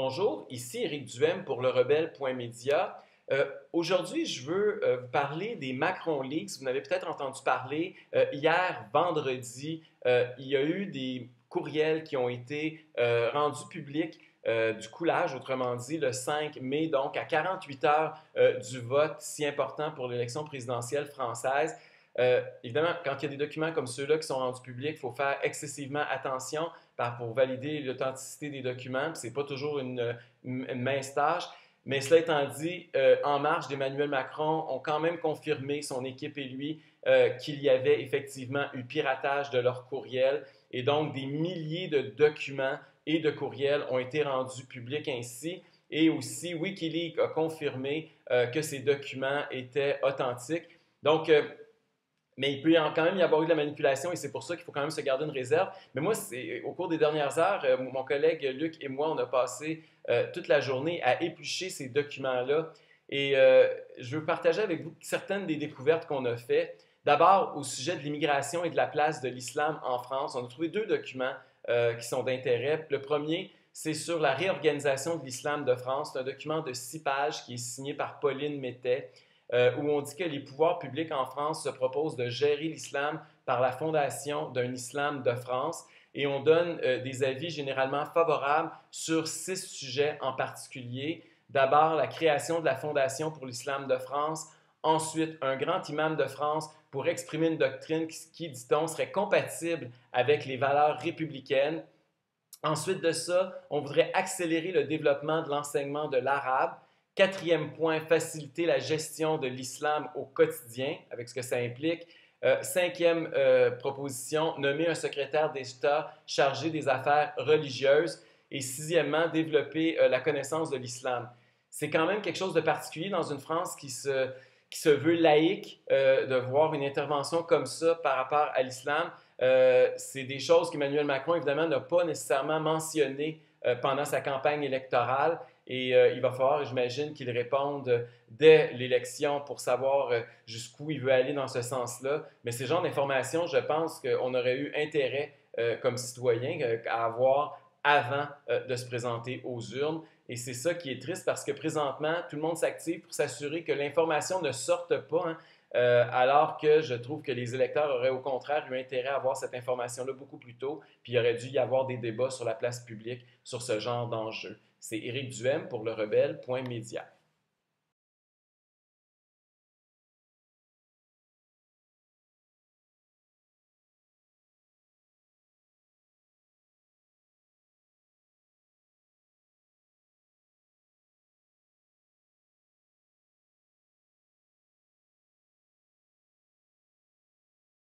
Bonjour, ici Éric Duhem pour le rebelle.media. Aujourd'hui, je veux vous parler des Macron Leaks. Vous en avez peut-être entendu parler. Hier, vendredi, il y a eu des courriels qui ont été rendus publics du coulage, autrement dit, le 5 mai, donc à 48 heures du vote si important pour l'élection présidentielle française. Évidemment, quand il y a des documents comme ceux-là qui sont rendus publics, il faut faire excessivement attention pour valider l'authenticité des documents. Ce n'est pas toujours une mince tâche. Mais cela étant dit, En Marche d'Emmanuel Macron ont quand même confirmé, son équipe et lui, qu'il y avait effectivement eu piratage de leurs courriels. Et donc, des milliers de documents et de courriels ont été rendus publics ainsi. Et aussi, Wikileaks a confirmé que ces documents étaient authentiques. Donc, mais il peut quand même y avoir eu de la manipulation et c'est pour ça qu'il faut quand même se garder une réserve. Mais moi, au cours des dernières heures, mon collègue Luc et moi, on a passé toute la journée à éplucher ces documents-là. Et je veux partager avec vous certaines des découvertes qu'on a faites. D'abord, au sujet de l'immigration et de la place de l'islam en France, on a trouvé deux documents qui sont d'intérêt. Le premier, c'est sur la réorganisation de l'islam de France. C'est un document de 6 pages qui est signé par Pauline Mettet où on dit que les pouvoirs publics en France se proposent de gérer l'islam par la fondation d'un islam de France et on donne des avis généralement favorables sur 6 sujets en particulier. D'abord, la création de la Fondation pour l'islam de France. Ensuite, un grand imam de France pour exprimer une doctrine qui dit-on, serait compatible avec les valeurs républicaines. Ensuite de ça, on voudrait accélérer le développement de l'enseignement de l'arabe. Quatrième point, faciliter la gestion de l'islam au quotidien, avec ce que ça implique. Cinquième proposition, nommer un secrétaire d'État chargé des affaires religieuses. Et sixièmement, développer la connaissance de l'islam. C'est quand même quelque chose de particulier dans une France qui se veut laïque, de voir une intervention comme ça par rapport à l'islam. C'est des choses qu'Emmanuel Macron, évidemment, n'a pas nécessairement mentionnées pendant sa campagne électorale. Et il va falloir, j'imagine, qu'il réponde dès l'élection pour savoir jusqu'où il veut aller dans ce sens-là. Mais ces genres d'informations, je pense qu'on aurait eu intérêt, comme citoyen, à avoir avant de se présenter aux urnes. Et c'est ça qui est triste parce que présentement, tout le monde s'active pour s'assurer que l'information ne sorte pas, hein, alors que je trouve que les électeurs auraient au contraire eu intérêt à avoir cette information-là beaucoup plus tôt, puis il aurait dû y avoir des débats sur la place publique sur ce genre d'enjeu. C'est Éric Duhem pour le rebelle.media.